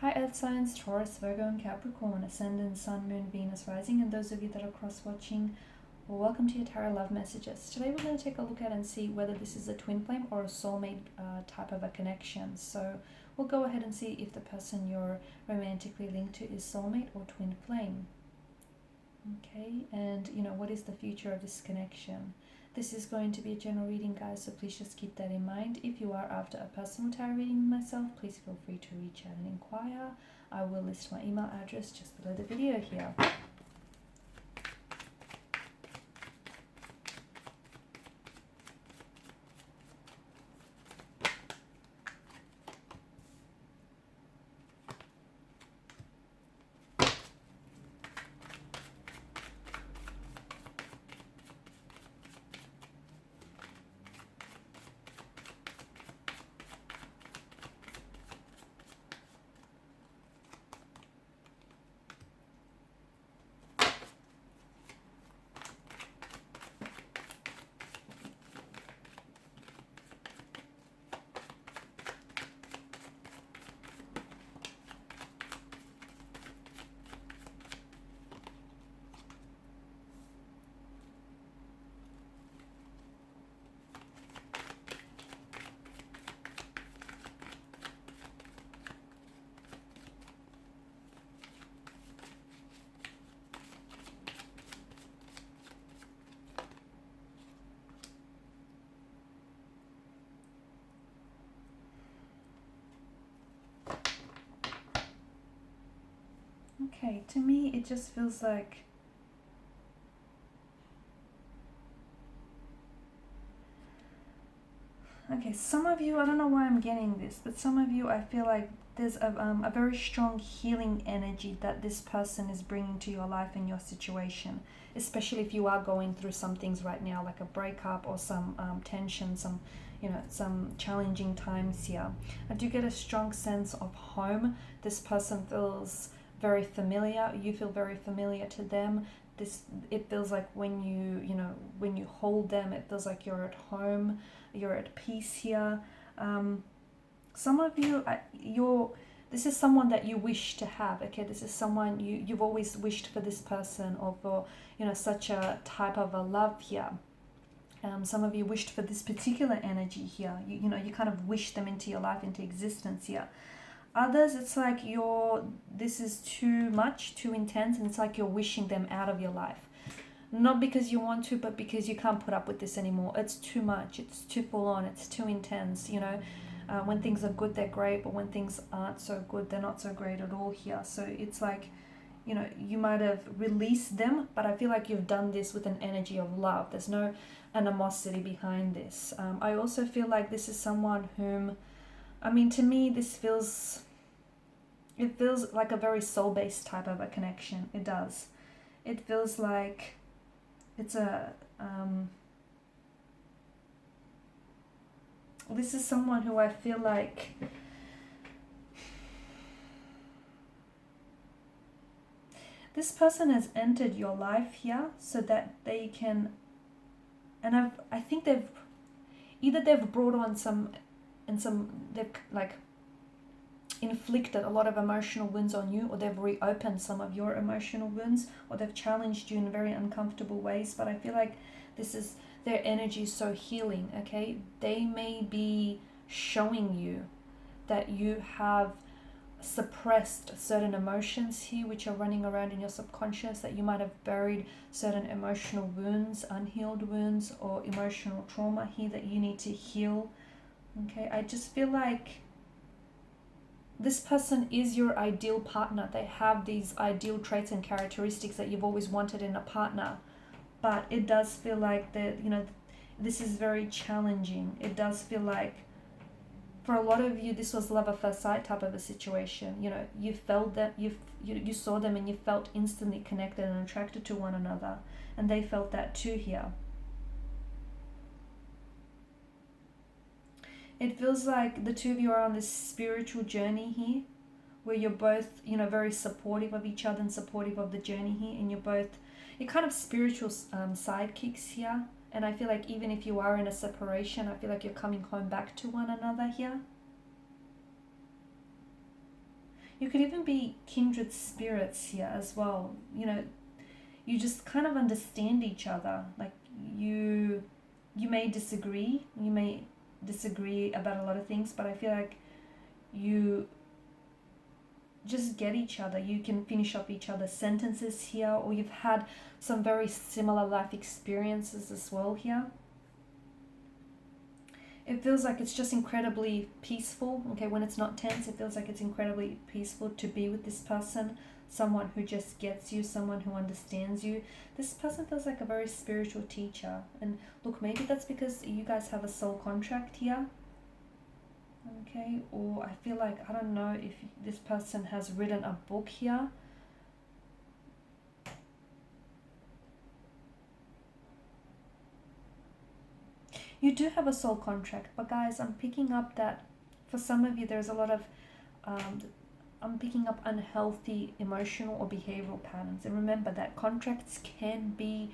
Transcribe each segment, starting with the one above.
Hi Earth signs, Taurus, Virgo and Capricorn, Ascendant, Sun, Moon, Venus, Rising, and those of you that are cross-watching, welcome to your Tarot Love Messages. Today we're going to take a look at and see whether this is a twin flame or a soulmate type of a connection. So we'll go ahead and see if the person you're romantically linked to is soulmate or twin flame. Okay, and what is the future of this connection? This is going to be a general reading, guys, so please just keep that in mind. If you are after a personal tarot reading with myself, please feel free to reach out and inquire. I will list my email address just below the video here. Okay, to me it just feels like some of you, I don't know why I'm getting this, but some of you, I feel like there's a very strong healing energy that this person is bringing to your life and your situation, especially if you are going through some things right now, like a breakup or some tension, some challenging times here. I do get a strong sense of home. This person feels very familiar. You feel very familiar to them. It feels like when you hold them, it feels like you're at home, you're at peace here. Some of you, this is someone that you wish to have. Okay, this is someone you've always wished for this person, or for such a type of a love here. Some of you wished for this particular energy here. You kind of wish them into your life, into existence here. Others, it's like this is too much, too intense, and it's like you're wishing them out of your life. Not because you want to, but because you can't put up with this anymore. It's too much, it's too full on, it's too intense, when things are good, they're great, but when things aren't so good, they're not so great at all here. So it's like, you might have released them, but I feel like you've done this with an energy of love. There's no animosity behind this. I also feel like this is someone whom, to me, it feels like a very soul-based type of a connection. It does. It feels like it's this is someone who I feel like this person has entered your life here so that they can, and I think they've brought on they've like inflicted a lot of emotional wounds on you, or they've reopened some of your emotional wounds, or they've challenged you in very uncomfortable ways. But I feel like their energy is so healing. Okay, they may be showing you that you have suppressed certain emotions here which are running around in your subconscious, that you might have buried certain emotional wounds, unhealed wounds, or emotional trauma here that you need to heal. Okay, I just feel like this person is your ideal partner. They have these ideal traits and characteristics that you've always wanted in a partner. But it does feel like this is very challenging. It does feel like for a lot of you, this was love at first sight type of a situation. You felt that you saw them and you felt instantly connected and attracted to one another, and they felt that too here. It feels like the two of you are on this spiritual journey here, where you're both, very supportive of each other and supportive of the journey here, and you're kind of spiritual sidekicks here. And I feel like even if you are in a separation, I feel like you're coming home back to one another here. You could even be kindred spirits here as well. You know, you just kind of understand each other. Like you may disagree. You may disagree about a lot of things, but I feel like you just get each other. You can finish up each other's sentences here, or you've had some very similar life experiences as well here. It feels like it's just incredibly peaceful. Okay, when it's not tense, it feels like it's incredibly peaceful to be with this person, someone who just gets you, someone who understands you. This person feels like a very spiritual teacher. And look, maybe that's because you guys have a soul contract here. Okay, or I feel like, I don't know if this person has written a book here. You do have a soul contract, but guys, I'm picking up that for some of you there's a lot of I'm picking up unhealthy emotional or behavioral patterns. And remember that contracts can be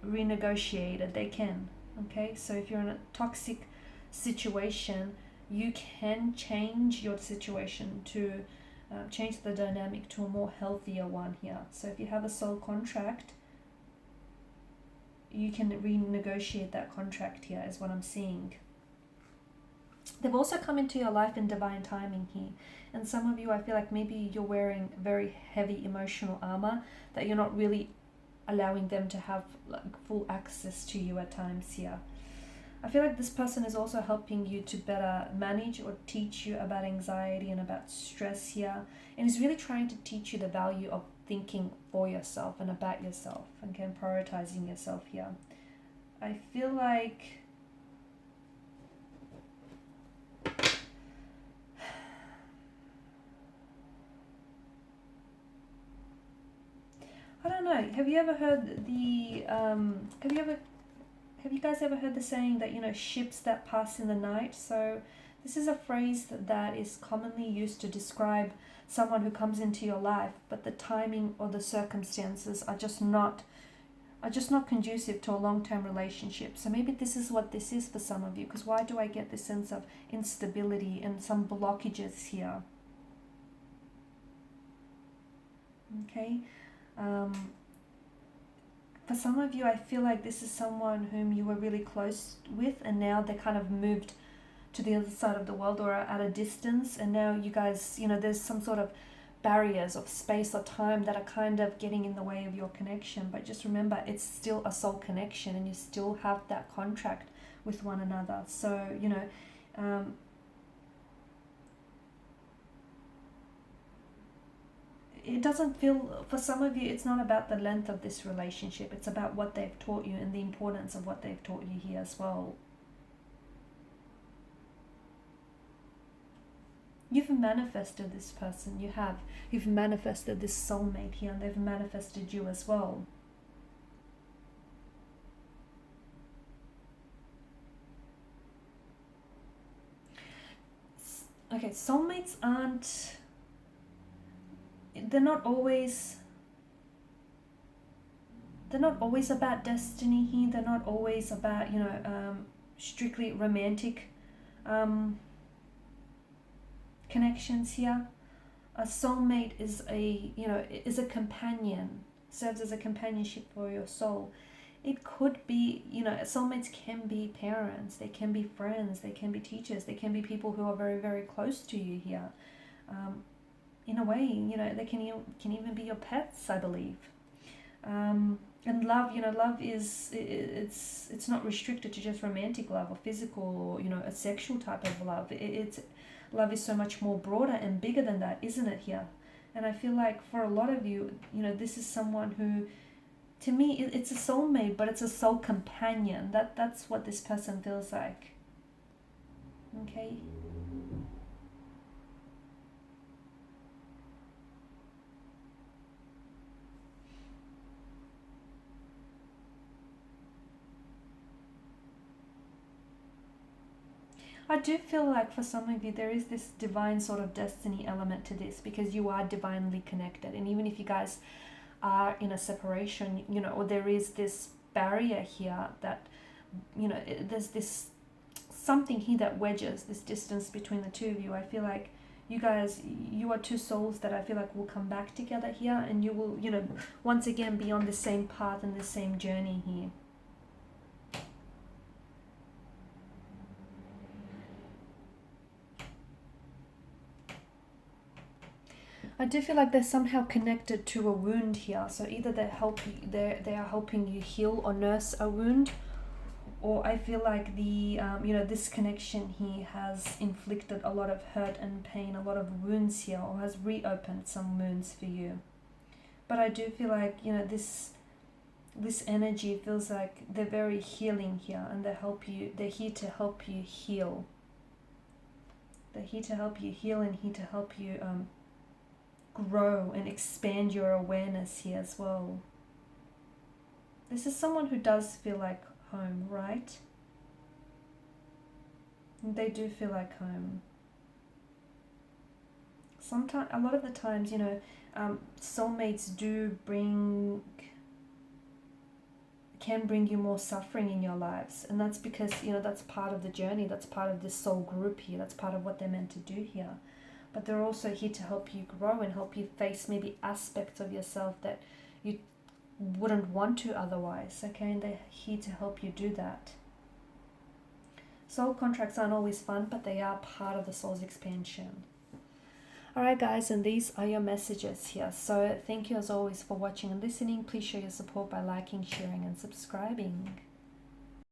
renegotiated. They can. Okay, so if you're in a toxic situation, you can change your situation to change the dynamic to a more healthier one here. So if you have a soul contract, you can renegotiate that contract here, is what I'm seeing. They've also come into your life in divine timing here. And some of you, I feel like maybe you're wearing very heavy emotional armor that you're not really allowing them to have like full access to you at times here. I feel like this person is also helping you to better manage or teach you about anxiety and about stress here. And is really trying to teach you the value of thinking for yourself and about yourself, okay, and prioritizing yourself here. I feel like I don't know. Have you ever heard the have you guys ever heard the saying that, you know, ships that pass in the night? So this is a phrase that is commonly used to describe someone who comes into your life, but the timing or the circumstances are just not conducive to a long-term relationship. So maybe this is what this is for some of you, because why do I get this sense of instability and some blockages here? Okay. For some of you, I feel like this is someone whom you were really close with, and now they kind of moved to the other side of the world or are at a distance, and now you guys, you know, there's some sort of barriers of space or time that are kind of getting in the way of your connection. But just remember, it's still a soul connection and you still have that contract with one another. So, you know, it doesn't feel, for some of you, it's not about the length of this relationship. It's about what they've taught you and the importance of what they've taught you here as well. You've manifested this person. You've manifested this soulmate here, and they've manifested you as well. Okay, soulmates aren't, they're not always about destiny here. They're not always about, you know, strictly romantic connections here. A soulmate is a companion, serves as a companionship for your soul. It could be, you know, soulmates can be parents, they can be friends, they can be teachers, they can be people who are very, very close to you here. In a way, you know, they can even be your pets, I believe. And love, you know, love is, it's not restricted to just romantic love or physical or, you know, a sexual type of love. Love is so much more broader and bigger than that, isn't it here? And I feel like for a lot of you, you know, this is someone who, to me, it's a soulmate, but it's a soul companion. That's what this person feels like. Okay. I do feel like for some of you there is this divine sort of destiny element to this, because you are divinely connected. And even if you guys are in a separation, you know, or there is this barrier here that, you know, there's this something here that wedges this distance between the two of you. I feel like you guys, you are two souls that I feel like will come back together here, and you will, you know, once again be on the same path and the same journey here. I do feel like they're somehow connected to a wound here. So either they are helping you heal or nurse a wound, or I feel like the you know, this connection here has inflicted a lot of hurt and pain, a lot of wounds here, or has reopened some wounds for you. But I do feel like, you know, this energy feels like they're very healing here, and they're here to help you heal. They're here to help you heal, and here to help you grow and expand your awareness here as well. This is someone who does feel like home, right? They do feel like home. Sometimes, a lot of the times, you know, soulmates can bring you more suffering in your lives, and that's because, you know, that's part of the journey, that's part of this soul group here, that's part of what they're meant to do here. But they're also here to help you grow and help you face maybe aspects of yourself that you wouldn't want to otherwise, okay? And they're here to help you do that. Soul contracts aren't always fun, but they are part of the soul's expansion. Alright guys, and these are your messages here. So thank you as always for watching and listening. Please show your support by liking, sharing and subscribing.